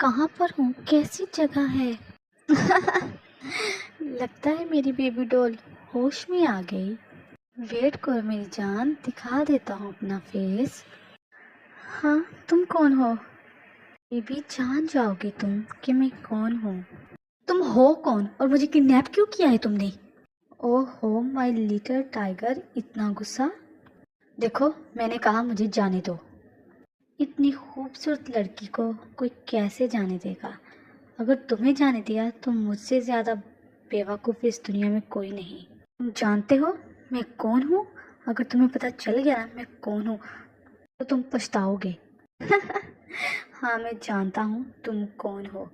कहाँ पर हूँ? कैसी जगह है? लगता है मेरी बेबी डॉल होश में आ गई। वेट करो मेरी जान, दिखा देता हूँ अपना फेस। हाँ, तुम कौन हो? बेबी जान जाओगी तुम कि मैं कौन हूँ? तुम हो कौन और मुझे किडनैप क्यों किया है तुमने? ओहो माय लिटिल टाइगर, इतना गुस्सा? देखो मैंने कहा मुझे जाने दो। इतनी खूबसूरत लड़की को कोई कैसे जाने देगा? अगर तुम्हें जाने दिया तो मुझसे ज़्यादा बेवकूफ़ इस दुनिया में कोई नहीं। तुम जानते हो मैं कौन हूँ? अगर तुम्हें पता चल गया ना मैं कौन हूँ तो तुम पछताओगे। हाँ मैं जानता हूँ तुम कौन हो।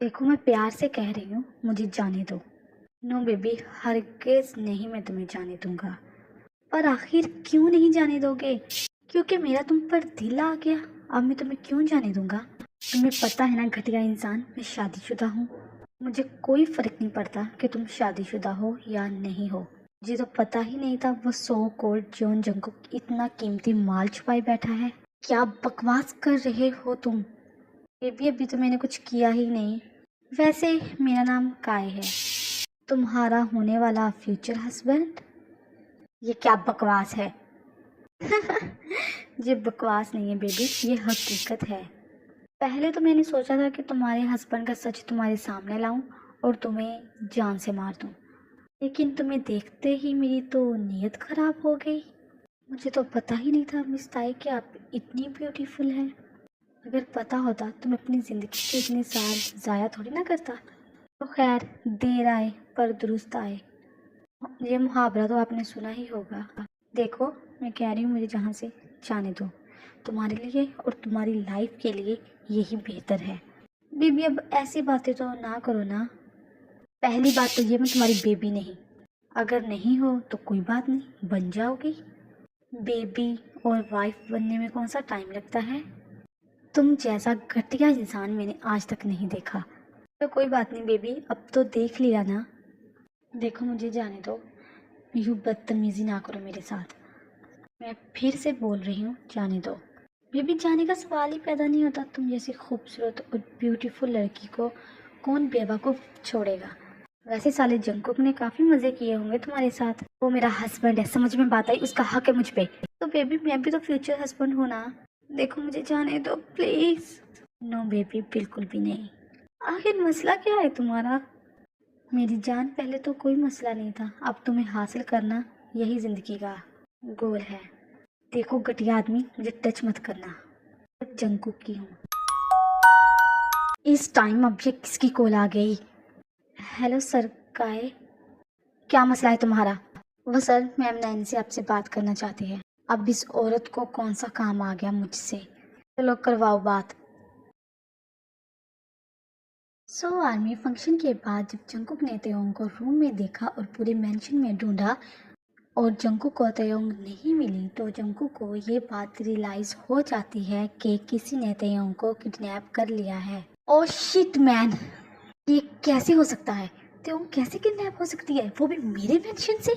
देखो मैं प्यार से कह रही हूँ, मुझे जाने दो। नो बेबी, हरगिज़ नहीं, मैं तुम्हें जाने दूंगा। पर आखिर क्यों नहीं जाने दोगे? क्योंकि मेरा तुम पर दिल आ गया। अब मैं तुम्हें क्यों जाने दूंगा? तुम्हें पता है ना घटिया इंसान, मैं शादीशुदा हूँ। मुझे कोई फर्क नहीं पड़ता कि तुम शादीशुदा हो या नहीं हो। मुझे तो पता ही नहीं था वो सो कोल्ड जॉन जंगकुक इतना कीमती माल छुपाए बैठा है। क्या बकवास कर रहे हो तुम? बेबी अभी तो मैंने कुछ किया ही नहीं। वैसे मेरा नाम काय है, तुम्हारा होने वाला फ्यूचर हस्बैंड। ये क्या बकवास है? ये बकवास नहीं है बेबी, ये हकीकत है। पहले तो मैंने सोचा था कि तुम्हारे हस्बैंड का सच तुम्हारे सामने लाऊं और तुम्हें जान से मार दूं, लेकिन तुम्हें देखते ही मेरी तो नीयत खराब हो गई। मुझे तो पता ही नहीं था मिस ताई कि आप इतनी ब्यूटीफुल हैं। अगर पता होता तो मैं अपनी ज़िंदगी के इतने साल ज़ाया थोड़ी ना करता। तो खैर, देर आए पर दुरुस्त आए, ये मुहावरा तो आपने सुना ही होगा। देखो मैं कह रही हूँ मुझे जहाँ से जाने दो, तुम्हारे लिए और तुम्हारी लाइफ के लिए यही बेहतर है। बेबी अब ऐसी बातें तो ना करो ना। पहली बात तो ये मैं तुम्हारी बेबी नहीं। अगर नहीं हो तो कोई बात नहीं, बन जाओगी। बेबी और वाइफ बनने में कौन सा टाइम लगता है? तुम जैसा घटिया इंसान मैंने आज तक नहीं देखा। तो कोई बात नहीं बेबी, अब तो देख लिया ना। देखो मुझे जाने दो, यूँ बदतमीजी ना करो मेरे साथ। मैं फिर से बोल रही हूँ जाने दो। बेबी जाने का सवाल ही पैदा नहीं होता। तुम जैसी खूबसूरत और ब्यूटीफुल लड़की को कौन बेवकूफ़ छोड़ेगा? वैसे साले जंकुक ने काफ़ी मज़े किए होंगे तुम्हारे साथ। वो मेरा हस्बैंड है, समझ में बात आई, उसका हक है मुझ पे। तो बेबी मैं भी तो फ्यूचर हस्बैंड हूँ ना। देखो मुझे जाने दो प्लीज़। नो बेबी, बिल्कुल भी नहीं। आखिर मसला क्या है तुम्हारा? मेरी जान, पहले तो कोई मसला नहीं था, अब तुम्हें हासिल करना यही ज़िंदगी का गोल है। देखो घटिया आदमी, मुझे टच मत करना। मैं जंकुक की हूँ। इस टाइम अब ये किसकी कॉल आ गई? हेलो सर काय, क्या मसला है तुम्हारा? वो सर, मैम नैन से आपसे बात करना चाहती है। अब इस औरत को कौन सा काम आ गया मुझसे? चलो करवाओ बात। आर्मी फंक्शन के बाद जब जंकुक ने तेयोंग को रूम में देखा और पूरे मेंशन में ढूंढा और जंकुक को तेयोंग नहीं मिली, तो जंकुक को ये बात रियलाइज हो जाती है कि किसी ने तेयोंग को किडनैप कर लिया है। ओह शिट मैन, ये कैसे हो सकता है? तेयोंग कैसे किडनैप हो सकती है, वो भी मेरे मेंशन से?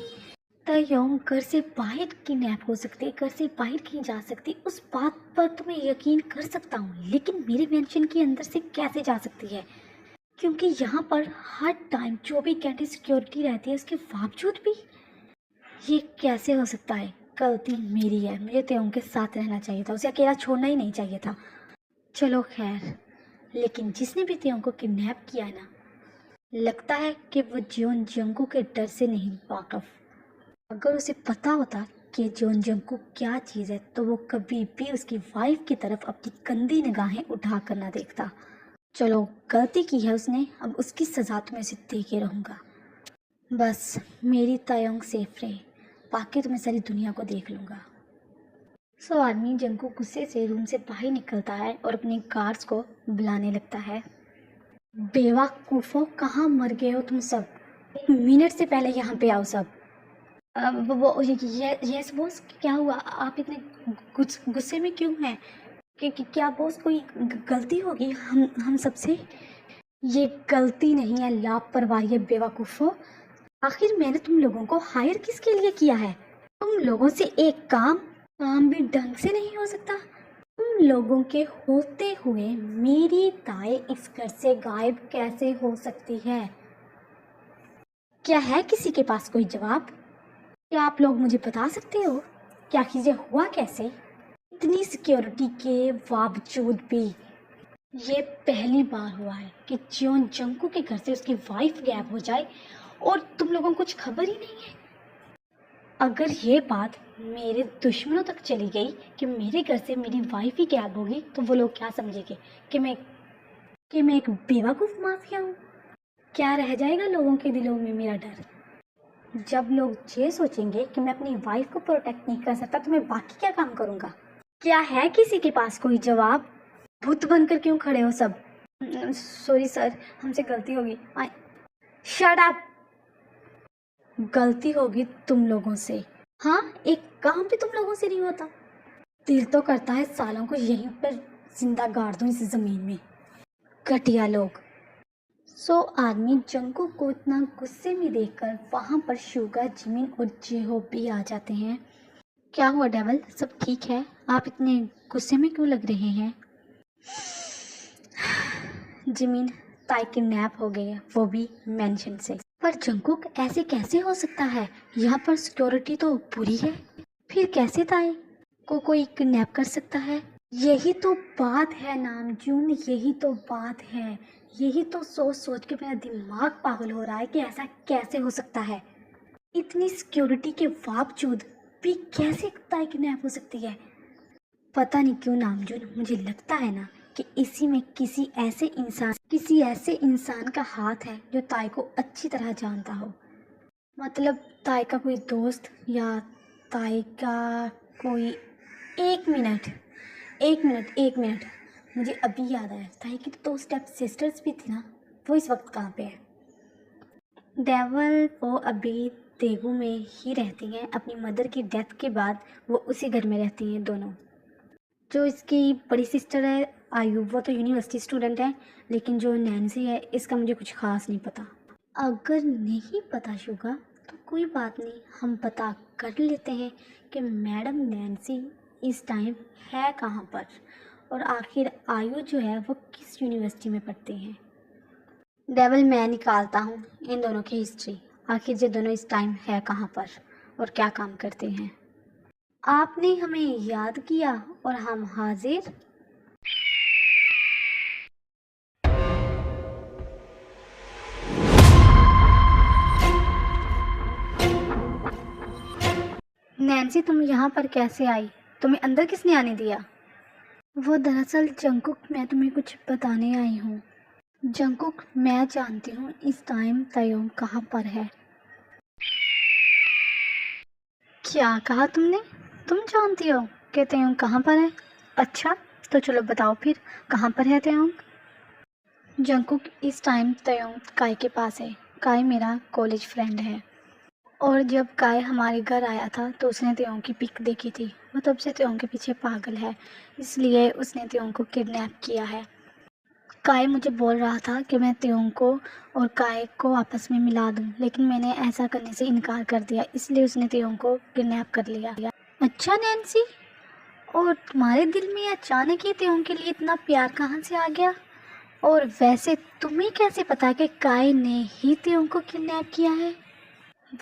तेयोंग घर से बाहर किडनैप हो सकती है, घर से बाहर कहीं जा सकती, उस बात पर तो मैं यकीन कर सकता हूँ, लेकिन मेरे मेंशन के अंदर से कैसे जा सकती है? क्योंकि यहाँ पर हर टाइम 24 घंटे सिक्योरिटी रहती है, उसके बावजूद भी ये कैसे हो सकता है? गलती मेरी है, मुझे तेयोंग के साथ रहना चाहिए था, उसे अकेला छोड़ना ही नहीं चाहिए था। चलो खैर, लेकिन जिसने भी तेयोंग को किडनैप किया है ना, लगता है कि वो जियोन जंगकुक के डर से नहीं वाकफ। अगर उसे पता होता कि जियोन जंगकुक क्या चीज़ है तो वो कभी भी उसकी वाइफ की तरफ अपनी गंदी निगाहें उठा कर ना देखता। चलो गलती की है उसने, अब उसकी सजा तो मैं उसे दे के रहूँगा। बस मेरी तायोंग सेफ रहे, बाकी तो मैं सारी दुनिया को देख लूँगा। आर्मी जंगकुक गुस्से से रूम से बाहर निकलता है और अपने गार्ड्स को बुलाने लगता है। बेवकूफ़ो, कहाँ मर गए हो तुम सब? 1 मिनट से पहले यहाँ पे आओ सब। वो यस बॉस, क्या हुआ? आप इतने गुस्से में क्यों हैं? क्या बॉस कोई गलती होगी हम सबसे? ये गलती नहीं है, लापरवाही है बेवकूफ़ो। आखिर मैंने तुम लोगों को हायर किसके लिए किया है? तुम लोगों से एक काम भी ढंग से नहीं हो सकता? तुम लोगों के होते हुए मेरी ताई इस घर से गायब कैसे हो सकती है? क्या है किसी के पास कोई जवाब? क्या आप लोग मुझे बता सकते हो कि आखिर ये हुआ कैसे? इतनी सिक्योरिटी के बावजूद भी ये पहली बार हुआ है कि जियोन जंकू के घर से उसकी वाइफ गायब हो जाए और तुम लोगों को कुछ खबर ही नहीं है। अगर ये बात मेरे दुश्मनों तक चली गई कि मेरे घर से मेरी वाइफ ही गायब होगी तो वो लोग क्या समझेंगे कि मैं एक बेवकूफ़ माफिया हूँ। क्या रह जाएगा लोगों के दिलों में मेरा डर? जब लोग ये सोचेंगे कि मैं अपनी वाइफ को प्रोटेक्ट नहीं कर सकता तो मैं बाकी क्या काम करूँगा? क्या है किसी के पास कोई जवाब? भूत बनकर क्यों खड़े हो सब? सॉरी सर, हमसे गलती होगी। Shut up! गलती होगी तुम लोगों से। हाँ, एक काम भी तुम लोगों से नहीं होता। दिल तो करता है सालों को यहीं पर जिंदा गाड़ दूं इस जमीन में। घटिया लोग। आर्मी जंगकुक को इतना गुस्से में देखकर वहाँ पर शुगा, जिमिन और जेहो भी आ जाते हैं। क्या हुआ डेवल, सब ठीक है? आप इतने गुस्से में क्यों लग रहे हैं? जिमिन, ताई किडनैप हो गई है, वो भी मेंशन से। पर जंगकुक, ऐसे कैसे हो सकता है? यहाँ पर सिक्योरिटी तो पूरी है। फिर कैसे ताई को कोई किडनैप कर सकता है? यही तो बात है नामजून, यही तो बात है। यही तो सोच सोच के मेरा दिमाग पागल हो रहा है कि ऐसा कैसे हो सकता है। इतनी सिक्योरिटी के बावजूद भी कैसे ताई किडनैप हो सकती है? पता नहीं क्यों नामजून, मुझे लगता है ना कि इसी में किसी ऐसे इंसान का हाथ है जो ताई को अच्छी तरह जानता हो। मतलब ताई का कोई दोस्त या ताई का कोई। एक मिनट, मुझे अभी याद आया, ताई की तो 2 स्टेप सिस्टर्स भी थी ना, वो इस वक्त कहाँ पे है? डेवल, वो अभी तेगू में ही रहती हैं। अपनी मदर की डेथ के बाद वो उसी घर में रहती हैं दोनों। जो इसकी बड़ी सिस्टर है आयु, वो तो यूनिवर्सिटी स्टूडेंट है, लेकिन जो नैन्सी है इसका मुझे कुछ खास नहीं पता। अगर नहीं पता शुगा तो कोई बात नहीं, हम पता कर लेते हैं कि मैडम नैन्सी इस टाइम है कहाँ पर और आखिर आयु जो है वो किस यूनिवर्सिटी में पढ़ती हैं। डेवल, मैं निकालता हूँ इन दोनों की हिस्ट्री। आखिर ये दोनों इस टाइम है कहाँ पर और क्या काम करते हैं। आपने हमें याद किया और हम हाजिर। नैन्सी, तुम यहाँ पर कैसे आई? तुम्हें अंदर किसने आने दिया? वो दरअसल जंकुक, मैं तुम्हें कुछ बताने आई हूँ। जंकुक, मैं जानती हूँ इस टाइम तयोंग कहाँ पर है। क्या कहा तुमने? तुम जानती हो कि तयोंग कहाँ पर है? अच्छा, तो चलो बताओ फिर, कहाँ पर है तयोंग? जंकुक, इस टाइम तयोंग काय के पास है। काय मेरा कॉलेज फ्रेंड है और जब काय हमारे घर आया था तो उसने त्योंग की पिक देखी थी। वो तब से त्योंग के पीछे पागल है, इसलिए उसने त्योंग को किडनैप किया है। काय मुझे बोल रहा था कि मैं त्योंग को और काय को आपस में मिला दूं, लेकिन मैंने ऐसा करने से इनकार कर दिया, इसलिए उसने त्योंग को किडनैप कर लिया। अच्छा नैन्सी, और तुम्हारे दिल में अचानक ही त्योंग के लिए इतना प्यार कहाँ से आ गया? और वैसे तुम्हें कैसे पता कि काय ने ही त्योंग को किडनैप किया है?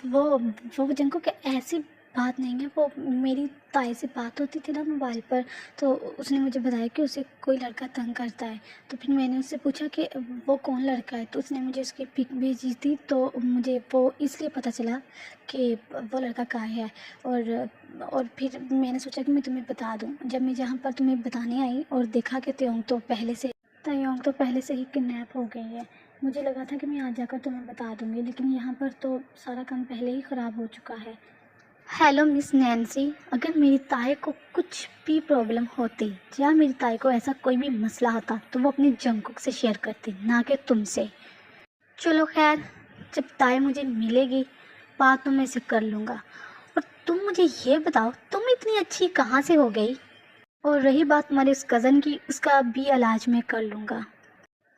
वो जंको कि ऐसी बात नहीं है। वो मेरी ताई से बात होती थी ना मोबाइल पर, तो उसने मुझे बताया कि उसे कोई लड़का तंग करता है। तो फिर मैंने उससे पूछा कि वो कौन लड़का है, तो उसने मुझे उसकी पिक भेजी थी, तो मुझे वो इसलिए पता चला कि वो लड़का कहाँ है। और फिर मैंने सोचा कि मैं तुम्हें बता दूँ। जब मैं जहाँ पर तुम्हें बताने आई और देखा कि त्योंग तो पहले से ही किडनैप हो गई है, मुझे लगा था कि मैं आज जाकर तुम्हें बता दूंगी, लेकिन यहाँ पर तो सारा काम पहले ही ख़राब हो चुका है। हेलो मिस नैन्सी, अगर मेरी ताई को कुछ भी प्रॉब्लम होती या मेरी ताई को ऐसा कोई भी मसला होता तो वो अपने जंकुक से शेयर करती, ना कि तुमसे। चलो खैर, जब ताई मुझे मिलेगी बात तो मैं इसे कर लूँगा। और तुम मुझे ये बताओ, तुम इतनी अच्छी कहाँ से हो गई? और रही बात तुम्हारे उस कज़न की, उसका भी इलाज मैं कर लूँगा।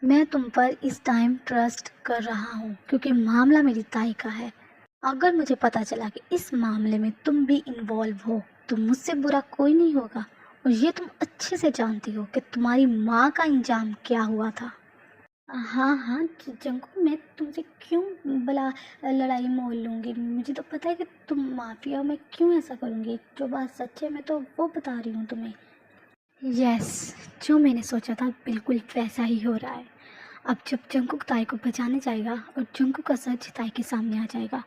मैं तुम पर इस टाइम ट्रस्ट कर रहा हूँ क्योंकि मामला मेरी ताई का है। अगर मुझे पता चला कि इस मामले में तुम भी इन्वॉल्व हो तो मुझसे बुरा कोई नहीं होगा और ये तुम अच्छे से जानती हो कि तुम्हारी माँ का इंजाम क्या हुआ था। हाँ हाँ जंकु, मैं तुमसे क्यों भला लड़ाई मोल लूँगी। मुझे तो पता है कि तुम माफिया हो, मैं क्यों ऐसा करूँगी। जो बात सच है मैं तो वो बता रही हूँ तुम्हें। यस, जो मैंने सोचा था बिल्कुल वैसा ही हो रहा है। अब जब जंकुक ताई को बचाने जाएगा और जंकुक का सच ताई के सामने आ जाएगा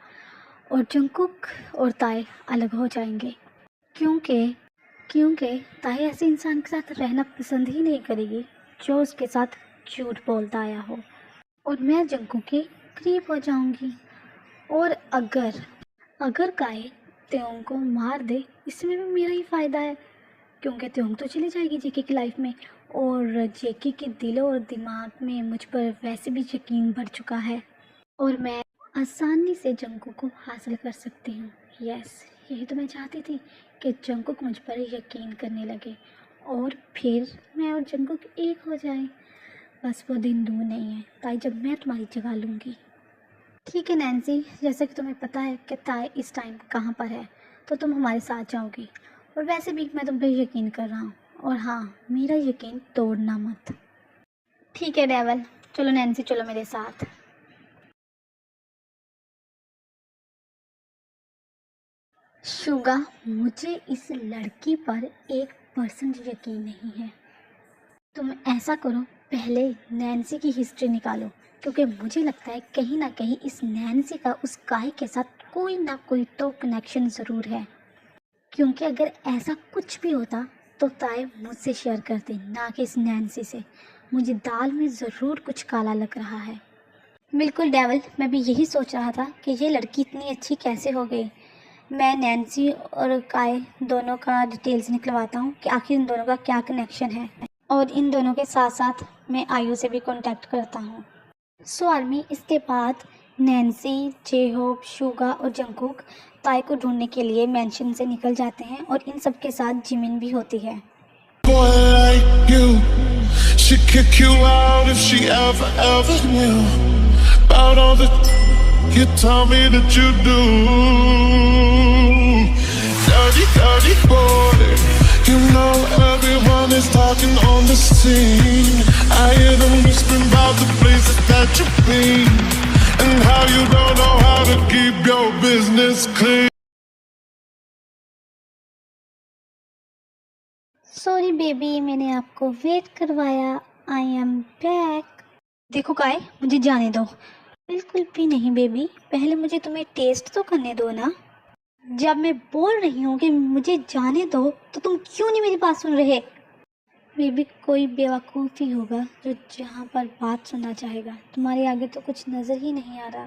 और जंकुक और ताई अलग हो जाएंगे, क्योंकि क्योंकि ताई ऐसे इंसान के साथ रहना पसंद ही नहीं करेगी जो उसके साथ झूठ बोलता आया हो, और मैं जंकुक के करीब हो जाऊंगी। और अगर अगर काई त्योंग को मार दे, इसमें भी मेरा ही फ़ायदा है, क्योंकि त्योंग तो चली जाएगी जेके की लाइफ में, और जेके के दिल और दिमाग में मुझ पर वैसे भी यकीन बढ़ चुका है और मैं आसानी से जंकुक को हासिल कर सकती हूँ। यस, यही तो मैं चाहती थी कि जंकुक मुझ पर यकीन करने लगे और फिर मैं और जंकुक एक हो जाए। बस वो दिन दूर नहीं है ताई जब मैं तुम्हारी जगह लूँगी। ठीक है नैन्सी, जैसे कि तुम्हें पता है कि ताई इस टाइम कहाँ पर है, तो तुम हमारे साथ जाओगी। और वैसे भी मैं तुम पे यकीन कर रहा हूँ, और हाँ, मेरा यकीन तोड़ना मत। ठीक है डेवल, चलो नैन्सी, चलो मेरे साथ। शुगा, मुझे इस लड़की पर 1% यकीन नहीं है। तुम ऐसा करो, पहले नैन्सी की हिस्ट्री निकालो, क्योंकि मुझे लगता है कहीं ना कहीं इस नैन्सी का उस गाय के साथ कोई ना कोई तो कनेक्शन ज़रूर है। क्योंकि अगर ऐसा कुछ भी होता तो ताई मुझसे शेयर करते, ना कि इस नैन्सी से। मुझे दाल में ज़रूर कुछ काला लग रहा है। बिल्कुल डेवल, मैं भी यही सोच रहा था कि ये लड़की इतनी अच्छी कैसे हो गई। मैं नैन्सी और काय दोनों का डिटेल्स निकलवाता हूँ कि आखिर इन दोनों का क्या कनेक्शन है, और इन दोनों के साथ साथ मैं आयु से भी कांटेक्ट करता हूँ। सो आर्मी, इसके बाद नैन्सी, जेहोप, शुगा और जंकुक ताई को ढूंढने के लिए मेंशन से निकल जाते हैं, और इन सब के साथ जिमिन भी होती है। Boy like you, she'd kick you out if she ever knew about all the you tell me that you do. Dirty boy, you know everyone is talking on the scene. I hear them whispering about the places that you've been and how you don't know how to keep your business clean. Sorry baby, मैंने आपको wait करवाया। I am back. देखो काय, मुझे जाने दो। बिल्कुल भी नहीं बेबी, पहले मुझे तुम्हें टेस्ट तो करने दो ना। जब मैं बोल रही हूँ कि मुझे जाने दो तो तुम क्यों नहीं मेरी बात सुन रहे। बेबी, कोई बेवकूफ़ ही होगा जो जहाँ पर बात सुनना चाहेगा। तुम्हारे आगे तो कुछ नज़र ही नहीं आ रहा।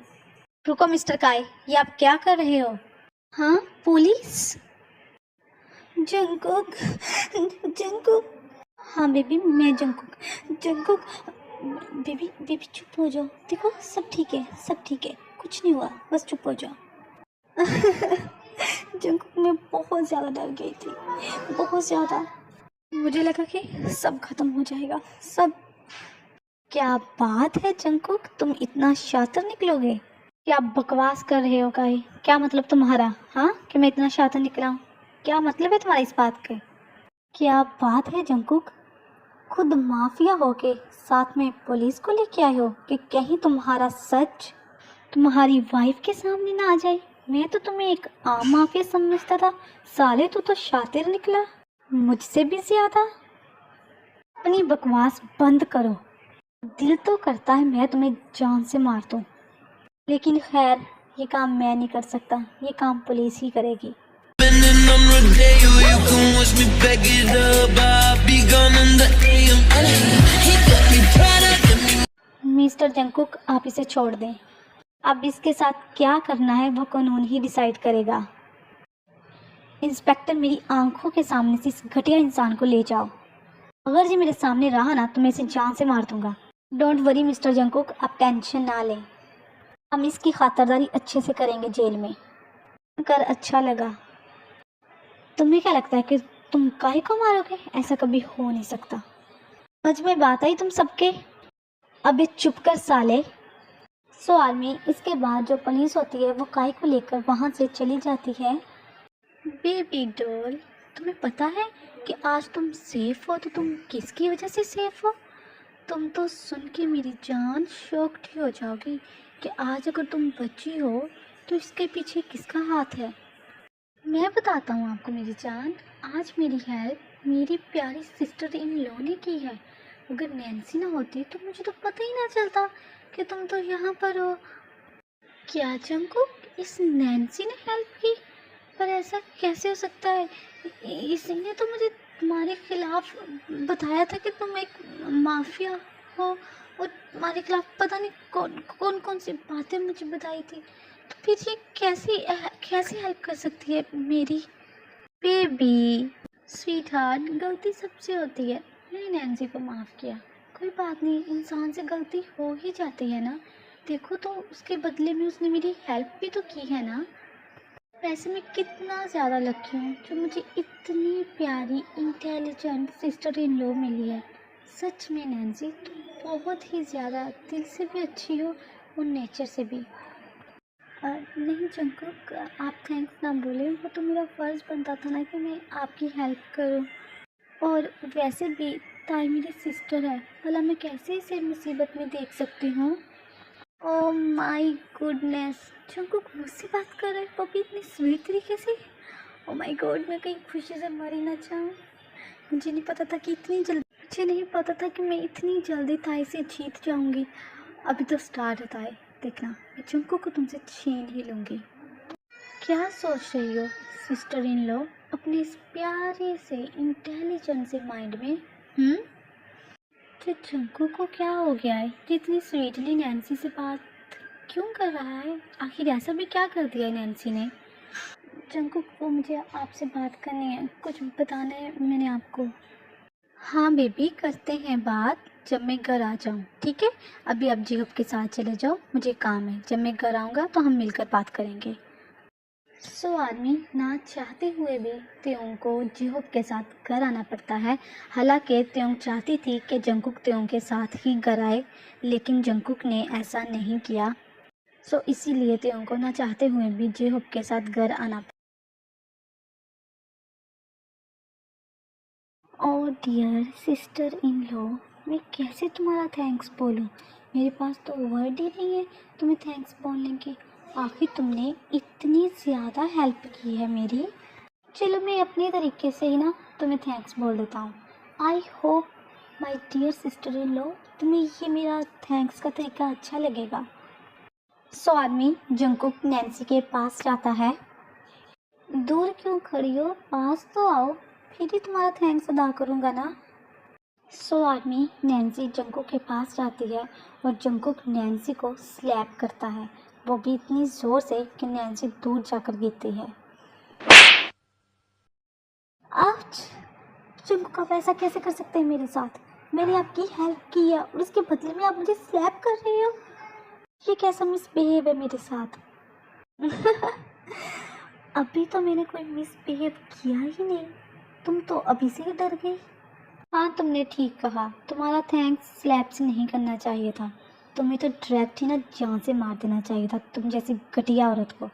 रुको मिस्टर काय, ये आप क्या कर रहे हो। हाँ, पुलिस। Jungkook, Jungkook. हाँ बेबी, मैं जंकुक। जंकुक, बेबी बेबी चुप हो जाओ। देखो सब ठीक है, सब ठीक है, कुछ नहीं हुआ, बस चुप हो जाओ। जंकुक, मैं बहुत ज़्यादा डर गई थी, बहुत ज़्यादा। मुझे लगा कि सब खत्म हो जाएगा, सब। क्या बात है जंकुक, तुम इतना शातिर निकलोगे। क्या बकवास कर रहे हो काई। क्या मतलब तुम्हारा, हाँ, कि मैं इतना शातिर निकला हूँ। क्या मतलब है तुम्हारा इस बात के। क्या बात है जंकुक, खुद माफिया होके साथ में पुलिस को लेके आए हो कि कहीं तुम्हारा सच तुम्हारी वाइफ के सामने ना आ जाए। मैं तो तुम्हें एक आम माफिया समझता था, साले तू तो शातिर निकला, मुझसे भी ज्यादा। अपनी बकवास बंद करो। दिल तो करता है मैं तुम्हें जान से मार दूं, लेकिन खैर ये काम मैं नहीं कर सकता, ये काम पुलिस ही करेगी। मिस्टर जंकुक, आप इसे छोड़ दें। अब इसके साथ क्या करना है वो कानून ही डिसाइड करेगा। इंस्पेक्टर, मेरी आंखों के सामने से इस घटिया इंसान को ले जाओ। अगर ये मेरे सामने रहा ना तो मैं इसे जान से मार दूंगा। डोंट वरी मिस्टर जंकुक, आप टेंशन ना लें, हम इसकी खातिरदारी अच्छे से करेंगे जेल में। कर अच्छा लगा। तुम्हें क्या लगता है कि तुम काहे को मारोगे, ऐसा कभी हो नहीं सकता। समझ में बात आई तुम सबके। अबे चुप कर साले। सो आर्मी, इसके बाद जो पुलिस होती है वो काय को लेकर वहाँ से चली जाती है। बेबी डॉल, तुम्हें पता है कि आज तुम सेफ हो तो तुम किसकी वजह से सेफ हो? तुम तो सुन के मेरी जान शॉक्ड ही हो जाओगी कि आज अगर तुम बची हो तो इसके पीछे किसका हाथ है। मैं बताता हूँ आपको मेरी जान, आज मेरी हेल्प मेरी प्यारी सिस्टर इन लॉ ने की है। अगर नैन्सी ना होती तो मुझे तो पता ही ना चलता कि तुम तो यहाँ पर हो। क्या जंकुक, इस नैन्सी ने हेल्प की? पर ऐसा कैसे हो सकता है? इसने तो मुझे तुम्हारे खिलाफ बताया था कि तुम एक माफिया हो और तुम्हारे खिलाफ पता नहीं कौन कौन सी बातें मुझे बताई थी। तो फिर ये कैसे हेल्प कर सकती है मेरी? बेबी स्वीट हार्ट, गलती सबसे होती है। मैंने नैन्सी को माफ़ किया, कोई बात नहीं, इंसान से गलती हो ही जाती है ना। देखो तो उसके बदले में उसने मेरी हेल्प भी तो की है ना। वैसे मैं कितना ज़्यादा लकी हूँ जो मुझे इतनी प्यारी इंटेलिजेंट सिस्टर इन लॉ मिली है। सच में नैन्सी, तुम बहुत ही ज़्यादा दिल से भी अच्छी हो और नेचर से भी। नहीं जंकुक, आप थैंक्स ना बोलें, वो तो मेरा फ़र्ज़ बनता था ना कि मैं आपकी हेल्प करूं। और वैसे भी ताई मेरी सिस्टर है, भला मैं कैसे इसे मुसीबत में देख सकती हूँ। ओह माय गुडनेस, जंकुक मुझसे बात कर रहा है पपी इतनी स्वीट तरीके से। ओह माय गॉड, मैं कहीं खुशी से मर ही ना जाऊँ। मुझे नहीं पता था कि मैं इतनी जल्दी ताई से जीत जाऊंगी। अभी तो स्टार्ट होता है, देखना मैं जंकुक को तुमसे छीन ही लूँगी। क्या सोच रही हो सिस्टर इन लॉ अपने इस प्यारे से इंटेलिजेंट से माइंड में? तो जंकुक को क्या हो गया है? ये इतनी स्वीटली नैन्सी से बात क्यों कर रहा है? आखिर ऐसा भी क्या कर दिया है नैन्सी ने? जंकुक, वो मुझे आपसे बात करनी है, कुछ बताना है मैंने आपको। हाँ बेबी, करते हैं बात जब मैं घर आ जाऊँ, ठीक है? अभी आप जिहब के साथ चले जाओ, मुझे काम है। जब मैं घर आऊँगा तो हम मिलकर बात करेंगे। सो आदमी ना चाहते हुए भी त्योंग को जिहब के साथ घर आना पड़ता है। हालांकि त्योंग चाहती थी कि जंकुक त्योंग के साथ ही घर आए, लेकिन जंकुक ने ऐसा नहीं किया। सो इसीलिए त्योंग को ना चाहते हुए भी जिहब के साथ घर आना। Oh dear sister in law, मैं कैसे तुम्हारा थैंक्स बोलूँ? मेरे पास तो वर्ड ही नहीं है तुम्हें थैंक्स बोलने की। आखिर तुमने इतनी ज़्यादा हेल्प की है मेरी। चलो मैं अपने तरीके से ही ना तुम्हें थैंक्स बोल देता हूँ। I hope my dear sister in law तुम्हें ये मेरा थैंक्स का तरीका अच्छा लगेगा। सो आदमी जंकुक नैन्सी के पास जाता है। दूर क्यों खड़ी हो, पास तो आओ, फिर ही तुम्हारा थैंक्स अदा करूँगा ना। सो आदमी नैन्सी जंकुक के पास जाती है और जंकुक नैन्सी को स्लैप करता है, वो भी इतनी ज़ोर से कि नैन्सी दूर जाकर गिरती है। आउच! जंकुक, आप ऐसा कैसे कर सकते हैं मेरे साथ? मैंने आपकी हेल्प की है और उसके बदले में आप मुझे स्लैप कर रहे हो। ये कैसा मिसबिहेव है मेरे साथ? अभी तो मैंने कोई मिसबिहेव किया ही नहीं, तुम तो अभी से ही डर गई। हाँ तुमने ठीक कहा, तुम्हारा थैंक्स स्लैप से नहीं करना चाहिए था, तुम्हें तो डायरेक्ट ही ना जान से मार देना चाहिए था, तुम जैसी घटिया औरत को।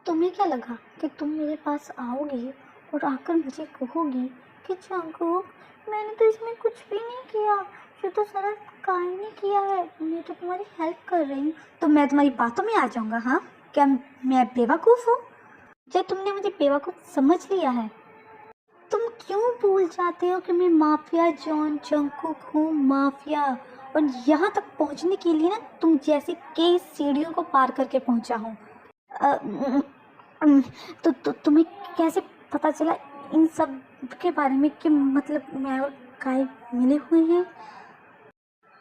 तुम्हें क्या लगा कि तुम मेरे पास आओगी और आकर मुझे कहोगी कि जंकुक मैंने तो इसमें कुछ भी नहीं किया, ये तो सारा काई ने किया है, मैं तो तुम्हारी हेल्प कर रही हूँ, तो मैं तुम्हारी बातों में आ जाऊँगा? हाँ, क्या मैं बेवकूफ़ हूँ? जब तुमने मुझे बेवकूफ़ समझ लिया है, तुम क्यों भूल जाते हो कि मैं माफिया जॉन जंकुक हूँ, माफिया। और यहाँ तक पहुँचने के लिए ना तुम जैसे कई सीढ़ियों को पार करके पहुँचा हूँ। तो तुम्हें कैसे पता चला इन सब के बारे में कि मतलब मैं और काय मिले हुए हैं?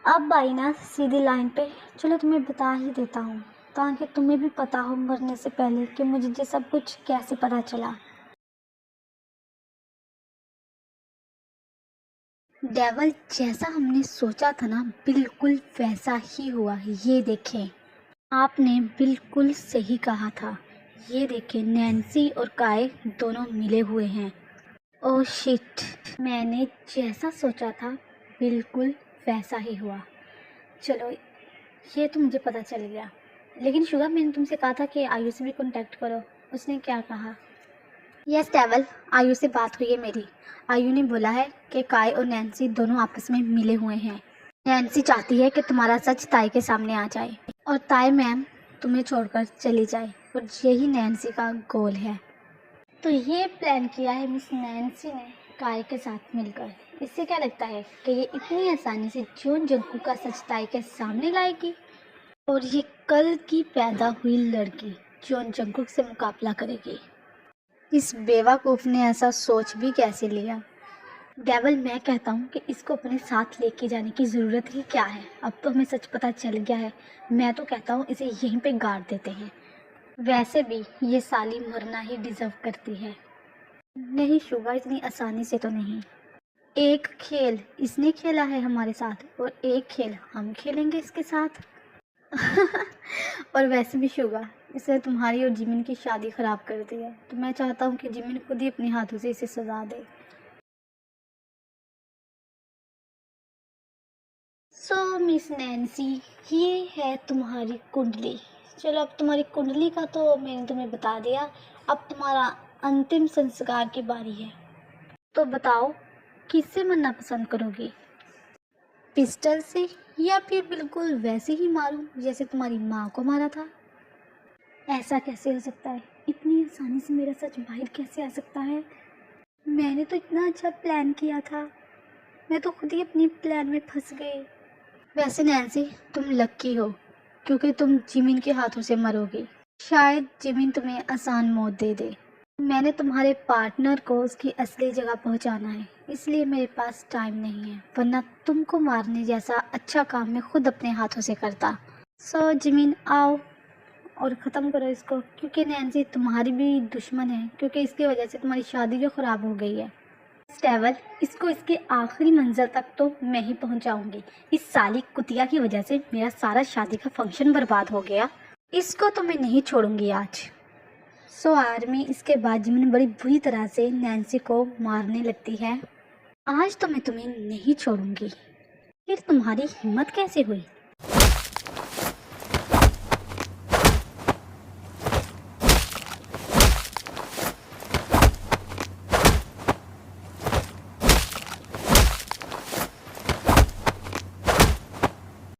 अब आई ना सीधी लाइन पे, चलो तुम्हें बता ही देता हूँ ताकि तुम्हें भी पता हो मरने से पहले कि मुझे ये सब कुछ कैसे पता चला। डेवल, जैसा हमने सोचा था ना बिल्कुल वैसा ही हुआ। ये देखें, आपने बिल्कुल सही कहा था। ये देखें, नैन्सी और काय दोनों मिले हुए हैं। ओह शिट, मैंने जैसा सोचा था बिल्कुल वैसा ही हुआ। चलो ये तो मुझे पता चल गया, लेकिन शुगा मैंने तुमसे कहा था कि आयु से भी कांटेक्ट करो, उसने क्या कहा? यस डेवल, आयु से बात हुई है मेरी। आयु ने बोला है कि काय और नैन्सी दोनों आपस में मिले हुए हैं। नैन्सी चाहती है कि तुम्हारा सच ताई के सामने आ जाए और ताई मैम तुम्हें छोड़कर चली जाए, और यही नैन्सी का गोल है। तो ये प्लान किया है मिस नैन्सी ने काय के साथ मिलकर। इससे क्या लगता है कि ये इतनी आसानी से जॉन जंकुक का सच ताई के सामने लाएगी, और ये कल की पैदा हुई लड़की जॉन जंकुक से मुकाबला करेगी। इस बेवकूफ़ ने ऐसा सोच भी कैसे लिया। डेवल, मैं कहता हूँ कि इसको अपने साथ लेके जाने की ज़रूरत ही क्या है। अब तो हमें सच पता चल गया है। मैं तो कहता हूँ इसे यहीं पे गाड़ देते हैं। वैसे भी ये साली मरना ही डिज़र्व करती है। नहीं शुभा, इतनी आसानी से तो नहीं। एक खेल इसने खेला है हमारे साथ और एक खेल हम खेलेंगे इसके साथ। और वैसे भी शुभा, इसने तुम्हारी और जिमिन की शादी ख़राब कर दी है, तो मैं चाहता हूँ कि जिमिन खुद ही अपने हाथों से इसे सजा दे। सो मिस नैन्सी, ये है तुम्हारी कुंडली। चलो, अब तुम्हारी कुंडली का तो मैंने तुम्हें बता दिया। अब तुम्हारा अंतिम संस्कार की बारी है। तो बताओ, किससे मरना पसंद करोगी? पिस्टल से, या फिर बिल्कुल वैसे ही मारूं जैसे तुम्हारी माँ को मारा था? ऐसा कैसे हो सकता है? इतनी आसानी से मेरा सच बाहर कैसे आ सकता है? मैंने तो इतना अच्छा प्लान किया था। मैं तो खुद ही अपनी प्लान में फंस गई। वैसे नैन्सी, तुम लक्की हो क्योंकि तुम जिमिन के हाथों से मरोगी। शायद जिमिन तुम्हें आसान मौत दे दे। मैंने तुम्हारे पार्टनर को उसकी असली जगह पहुंचाना है, इसलिए मेरे पास टाइम नहीं है, वरना तुमको मारने जैसा अच्छा काम मैं खुद अपने हाथों से करता। सो जिमिन, आओ और ख़त्म करो इसको, क्योंकि नैन्सी तुम्हारी भी दुश्मन है, क्योंकि इसकी वजह से तुम्हारी शादी जो ख़राब हो गई है। डेवल, इसको इसके आखिरी मंजिल तक तो मैं ही पहुंचाऊंगी। इस साली कुतिया की वजह से मेरा सारा शादी का फंक्शन बर्बाद हो गया। इसको तो मैं नहीं छोड़ूंगी आज। सो आर्मी, इसके बाद जिमिन बड़ी बुरी तरह से नैन्सी को मारने लगती है। आज तो मैं तुम्हें नहीं छोड़ूंगी। फिर तुम्हारी हिम्मत कैसे हुई?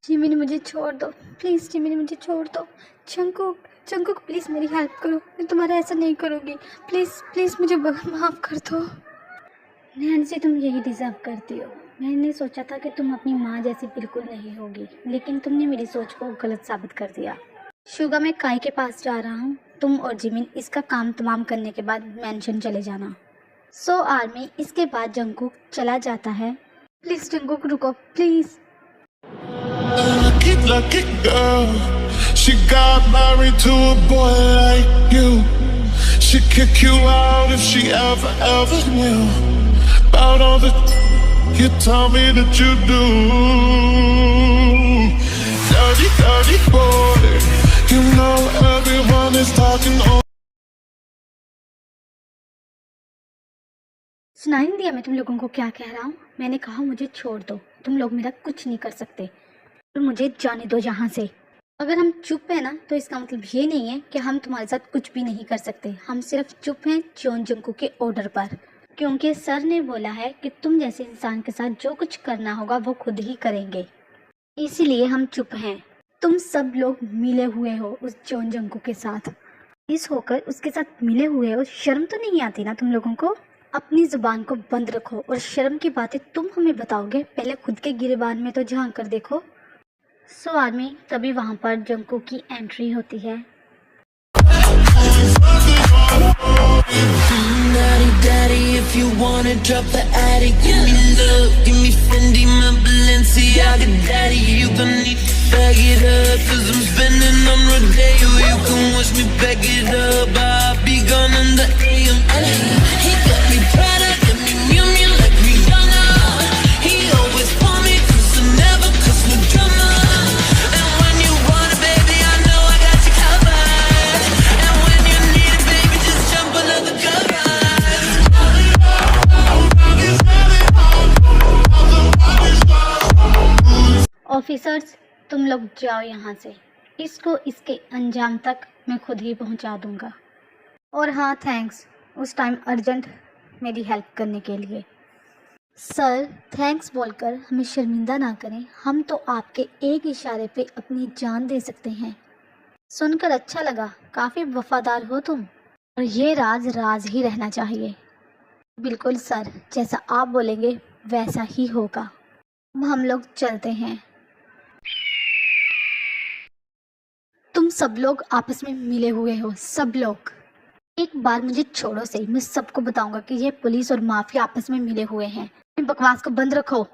जिमिन, मुझे छोड़ दो प्लीज़। जिमिन, मुझे छोड़ दो। जंकुक, जंकुक प्लीज़ मेरी हेल्प करो। मैं तुम्हारा ऐसा नहीं करूँगी। प्लीज़ प्लीज़ मुझे माफ़ कर दो। नैन्सी, तुम यही डिज़र्व करती हो। मैंने सोचा था कि तुम अपनी माँ जैसी बिल्कुल नहीं होगी, लेकिन तुमने मेरी सोच को गलत साबित कर दिया। शुगा, मैं काय के पास जा रहा हूँ। तुम और जिमिन इसका काम तमाम करने के बाद मेंशन चले जाना। सो आर्मी, इसके बाद जंकुक चला जाता है। प्लीज़ जंकुक रुको, please. Lucky girl, she got married to a boy like you. She'd kick you out if she ever knew about all the you tell me that you do. Dirty, dirty boy, you know everyone is talking on. सुनाई नहीं दिया मैं तुम लोगों को क्या कह रहा हूँ? मैंने कहा मुझे छोड़ दो, तुम लोग मेरा कुछ नहीं कर सकते, तो मुझे जाने दो यहाँ से। अगर हम चुप है ना, तो इसका मतलब ये नहीं है कि हम तुम्हारे साथ कुछ भी नहीं कर सकते। हम सिर्फ चुप हैं जॉन जंकुक के ऑर्डर पर, क्योंकि सर ने बोला है कि तुम जैसे इंसान के साथ जो कुछ करना होगा वो खुद ही करेंगे, इसीलिए हम चुप हैं। तुम सब लोग मिले हुए हो उस जॉन जंकुक के साथ, इस होकर उसके साथ मिले हुए हो। शर्म तो नहीं आती ना तुम लोगों को? अपनी जुबान को बंद रखो, और शर्म की बातें तुम हमें बताओगे, पहले खुद के गिरेबान में तो झांक कर देखो। सो आर्मी, तभी वहाँ पर जंकुक की एंट्री होती है। Daddy, daddy, if you wanna drop the attic, give me love, give me Fendi, my Balenciaga, daddy, you gon' need to bag it up, 'cause I'm spending on Rodeo, you can watch me back it up, I'll be gone in the AM. He got me Prada, got me Miu Miu like Rihanna, he always want me 'cause I never cause no drama, and when you want it, baby, I know I got you covered, and when you need it, baby, just jump under the covers. Officers, तुम लोग जाओ यहाँ से। इसको इसके अंजाम तक मैं खुद ही पहुँचा दूँगा। और हाँ, थैंक्स उस टाइम अर्जेंट मेरी हेल्प करने के लिए। सर थैंक्स बोलकर हमें शर्मिंदा ना करें, हम तो आपके एक इशारे पे अपनी जान दे सकते हैं। सुनकर अच्छा लगा, काफ़ी वफादार हो तुम, और ये राज राज ही रहना चाहिए। बिल्कुल सर, जैसा आप बोलेंगे वैसा ही होगा। अब हम लोग चलते हैं। तुम सब लोग आपस में मिले हुए हो, सब लोग। एक बार मुझे छोड़ो सही, मैं सबको बताऊंगा कि ये पुलिस और माफिया आपस में मिले हुए हैं। बकवास को बंद रखो।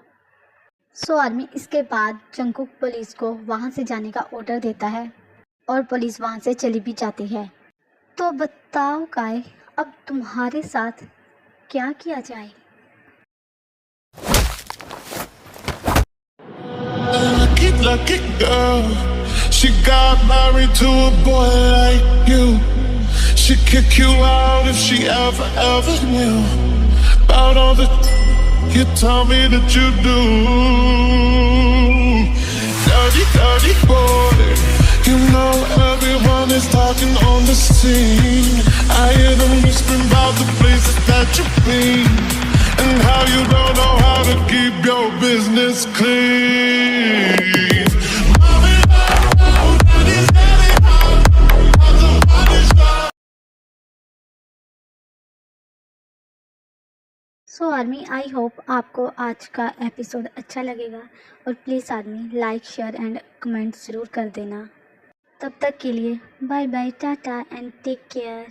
सो आर्मी इसके बाद जंगकुक पुलिस को वहां से जाने का ऑर्डर देता है और पुलिस वहां से चली भी जाती है। तो बताओ काय, अब तुम्हारे साथ क्या किया जाए? Lucky, lucky girl. She got married to a boy like you. She'd kick you out if she ever knew about all the you tell me that you do. Dirty, dirty boy. You know everyone is talking on the scene. I hear them whispering about the places that you've been and how you don't know how to keep your business clean. Mommy, daddy's heading out. Somebody's got so army, I hope आपको आज का episode अच्छा लगेगा, और please army like share and comment ज़रूर कर देना। तब तक के लिए bye bye, tata and take care.